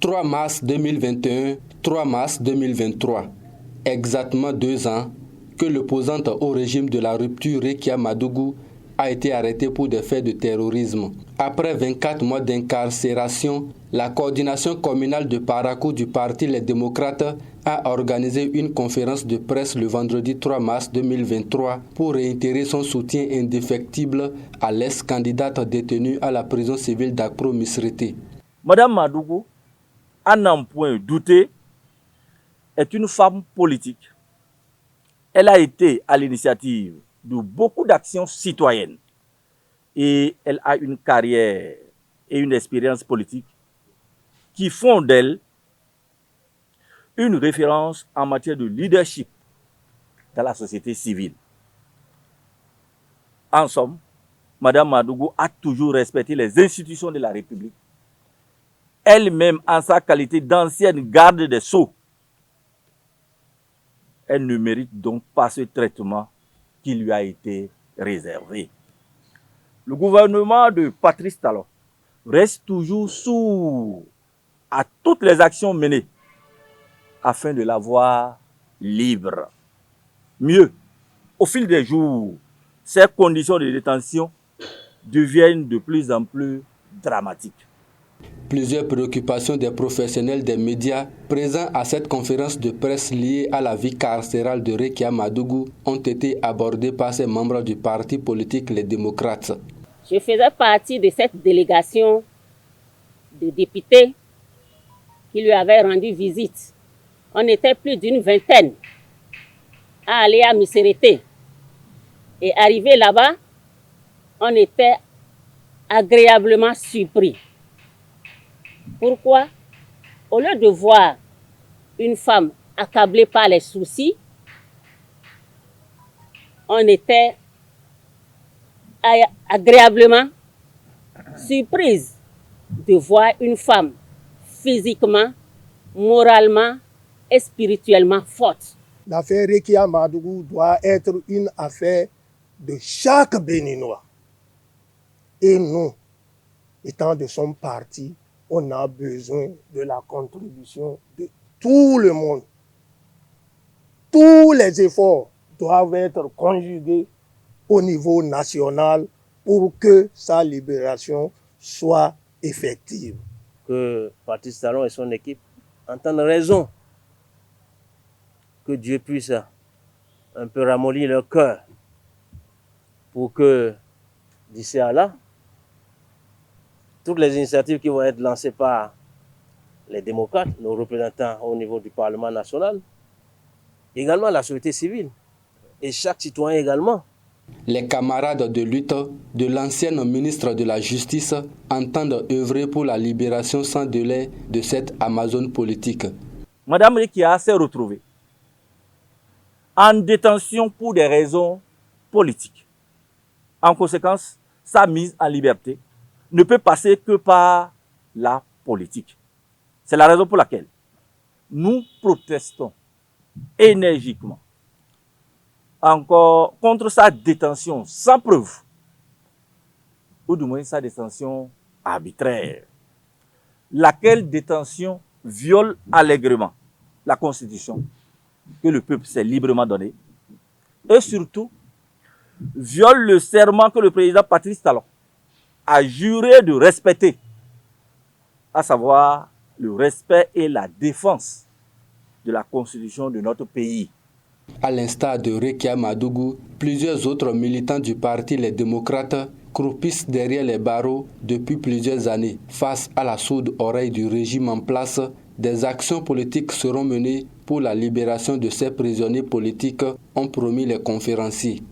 3 mars 2021, 3 mars 2023. Exactement 2 ans que l'opposante au régime de la rupture Rekia Madougou a été arrêtée pour des faits de terrorisme. Après 24 mois d'incarcération, la coordination communale de Parakou du Parti Les Démocrates a organisé une conférence de presse le vendredi 3 mars 2023 pour réitérer son soutien indéfectible à l'ex-candidate détenue à la prison civile d'Akpro Misrete. Madame Madougou, à n'en point douter, est une femme politique. Elle a été à l'initiative de beaucoup d'actions citoyennes et elle a une carrière et une expérience politique qui font d'elle une référence en matière de leadership dans la société civile. En somme, Madame Madougou a toujours respecté les institutions de la République, elle-même en sa qualité d'ancienne garde des Sceaux. Elle ne mérite donc pas ce traitement qui lui a été réservé. Le gouvernement de Patrice Talon reste toujours sourd à toutes les actions menées afin de la voir libre. Mieux, au fil des jours, ces conditions de détention deviennent de plus en plus dramatiques. Plusieurs préoccupations des professionnels des médias présents à cette conférence de presse liée à la vie carcérale de Rekia Madougou ont été abordées par ses membres du parti politique Les Démocrates. Je faisais partie de cette délégation de députés qui lui avaient rendu visite. On était plus d'une vingtaine à aller à Misrete. Et arrivé là-bas, on était agréablement surpris. Pourquoi? Au lieu de voir une femme accablée par les soucis, on était agréablement surprise de voir une femme physiquement, moralement et spirituellement forte. L'affaire Rekia Madougou doit être une affaire de chaque Béninois. Et nous, étant de son parti, on a besoin de la contribution de tout le monde. Tous les efforts doivent être conjugués au niveau national pour que sa libération soit effective. Que Patrice Talon et son équipe entendent raison. Que Dieu puisse un peu ramollir leur cœur pour que, d'ici à là, toutes les initiatives qui vont être lancées par les démocrates, nos représentants au niveau du Parlement national, également la société civile et chaque citoyen également. Les camarades de lutte de l'ancienne ministre de la Justice entendent œuvrer pour la libération sans délai de cette Amazone politique. Madame Rekia s'est retrouvée en détention pour des raisons politiques. En conséquence, sa mise en liberté ne peut passer que par la politique. C'est la raison pour laquelle nous protestons énergiquement encore contre sa détention sans preuve, ou du moins sa détention arbitraire, laquelle détention viole allègrement la Constitution que le peuple s'est librement donné et surtout viole le serment que le président Patrice Talon a juré de respecter, à savoir le respect et la défense de la Constitution de notre pays. À l'instar de Rekia Madougou, plusieurs autres militants du parti Les Démocrates croupissent derrière les barreaux depuis plusieurs années. Face à la sourde oreille du régime en place, des actions politiques seront menées pour la libération de ces prisonniers politiques, ont promis les conférenciers.